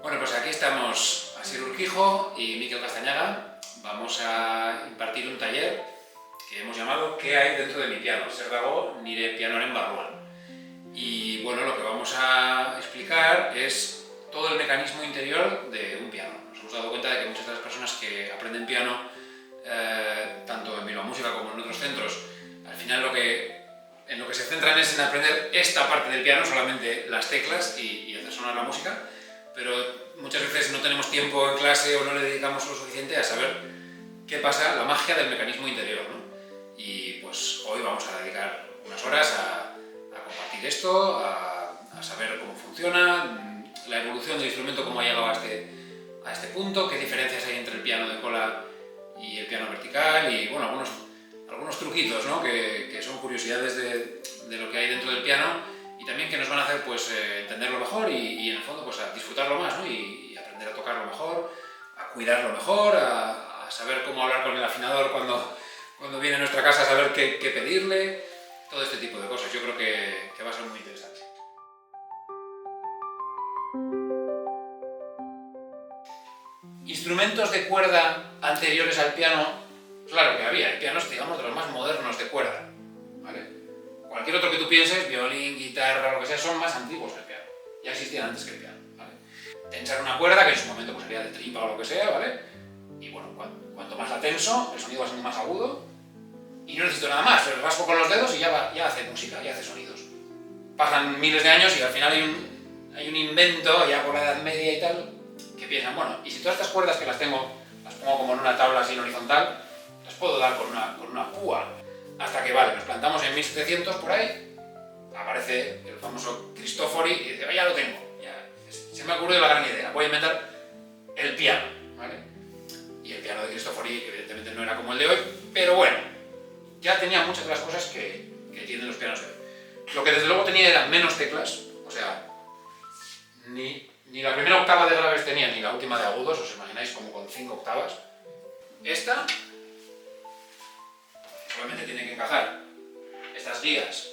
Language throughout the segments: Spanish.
Bueno, pues aquí estamos Asier Urquijo y Miquel Castañaga. Vamos a impartir un taller que hemos llamado ¿Qué hay dentro de mi piano? Zer dago nire pianoaren barruan. Y bueno, lo que vamos a explicar es todo el mecanismo interior de un piano. Nos hemos dado cuenta de que muchas de las personas que aprenden piano, tanto en Bilbao Música como en otros centros, al final en lo que se centran es en aprender esta parte del piano, solamente las teclas y hacer sonar la música, pero muchas veces no tenemos tiempo en clase o no le dedicamos lo suficiente a saber qué pasa, la magia del mecanismo interior, ¿no? Y pues hoy vamos a dedicar unas horas a compartir esto, a saber cómo funciona, la evolución del instrumento, cómo ha llegado a este punto, qué diferencias hay entre el piano de cola y el piano vertical y bueno, algunos truquitos, ¿no? que son curiosidades de lo que hay dentro del piano y también que nos van a hacer pues, entenderlo mejor y en el fondo pues, a disfrutarlo más, ¿no? y aprender a tocarlo mejor, a cuidarlo mejor, a saber cómo hablar con el afinador cuando viene a nuestra casa, a saber qué pedirle, todo este tipo de cosas. Yo creo que va a ser muy interesante. Instrumentos de cuerda anteriores al piano, claro que había, el piano es, digamos, de los más modernos de cuerda, ¿vale? Cualquier otro que tú pienses, violín, guitarra, lo que sea, son más antiguos que el piano, ya existían antes que el piano, ¿vale? Tensar una cuerda, que en su momento pues, sería de tripa o lo que sea, ¿vale? Y bueno, cuanto más la tenso, el sonido va a ser más agudo, y no necesito nada más, lo rasco con los dedos y ya hace música, ya hace sonidos. Pasan miles de años y al final hay un invento, ya por la Edad Media y tal, que piensan, bueno, y si todas estas cuerdas que las pongo como en una tabla así en horizontal, las puedo dar con una púa. Hasta que, vale, nos plantamos en 1700 por ahí, aparece el famoso Cristofori y dice, ya lo tengo, se me ha ocurrido la gran idea, voy a inventar el piano, ¿vale? Y el piano de Cristofori evidentemente no era como el de hoy, pero bueno, ya tenía muchas de las cosas que tienen los pianos de hoy. Lo que desde luego tenía eran menos teclas, o sea, ni la primera octava de graves tenía, ni la última de agudos, os imagináis como con 5 octavas. Esta, obviamente tiene que encajar estas guías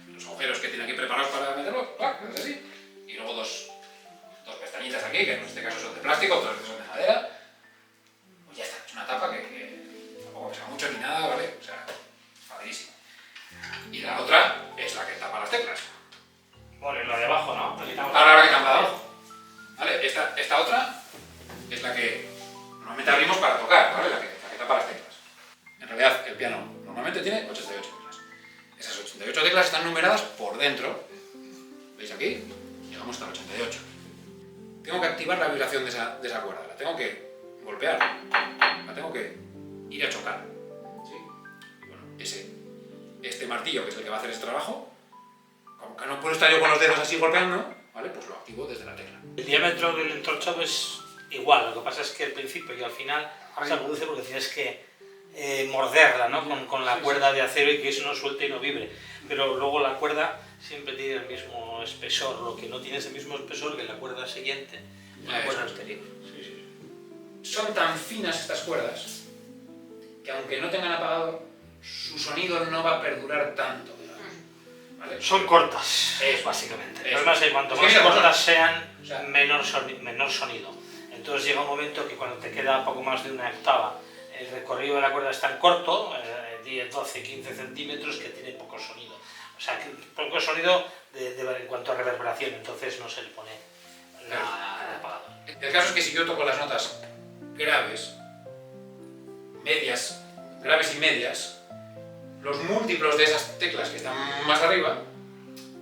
en los agujeros que tiene aquí preparados para meterlo, ¡clac!, es así. Y luego dos pestañitas aquí, que en este caso son de plástico, otras veces son de madera. Pues ya está, es una tapa que tampoco pesa mucho ni nada, ¿vale? O sea, facilísimo. Y la otra es la que tapa las teclas. Bueno, y lo de abajo, ¿no? Ahora la que tapa de abajo. ¿Vale? Esta otra es la que normalmente abrimos para tocar, ¿vale? La que tapa las teclas. En realidad, el piano normalmente tiene 88 teclas. Esas 88 teclas están numeradas por dentro. ¿Veis aquí? Llegamos hasta el 88. Tengo que activar la vibración de esa cuerda. La tengo que golpear. La tengo que ir a chocar. ¿Sí? Y bueno, este martillo, que es el que va a hacer este trabajo, como que no puedo estar yo con los dedos así golpeando, ¿vale? Pues lo activo desde la tecla. El diámetro del entorchado es igual, lo que pasa es que al principio y al final se reduce porque tienes que morderla, ¿no? Con la cuerda de acero y que eso no suelte y no vibre. Pero luego la cuerda siempre tiene el mismo espesor, lo que no tiene ese mismo espesor que la cuerda siguiente, la cuerda anterior. Sí. Son tan finas estas cuerdas que aunque no tengan apagador, su sonido no va a perdurar tanto. ¿Vale? Son cortas, básicamente. El problema es que cuanto más cortas sean, menor sonido. Entonces llega un momento que cuando te queda poco más de una octava, el recorrido de la cuerda es tan corto, 10, 12, 15 centímetros, que tiene poco sonido. O sea, poco sonido en cuanto a reverberación, entonces no se le pone el apagador. El caso es que si yo toco las notas graves, graves y medias, los múltiplos de esas teclas que están más arriba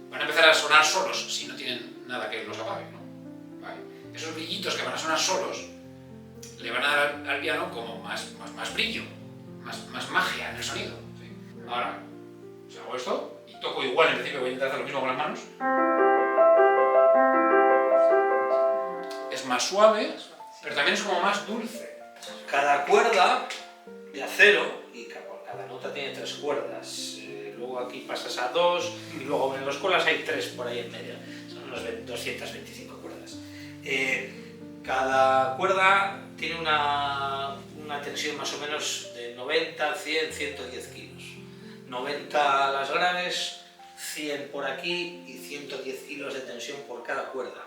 van a empezar a sonar solos si no tienen nada que los apague, ¿no? ¿Vale? Esos brillitos que van a sonar solos le van a dar al piano como más brillo, más magia en el sonido. ¿Sí? Ahora, si hago esto y toco igual, en principio voy a intentar hacer lo mismo con las manos, es más suave, pero también es como más dulce. Cada cuerda de acero, y cada nota tiene 3 cuerdas, luego aquí pasas a 2 y luego en los colas hay 3 por ahí en medio, son unas 225 cuerdas. Cada cuerda tiene una tensión más o menos de 90, 100, 110 kilos. 90 las graves, 100 por aquí y 110 kilos de tensión por cada cuerda.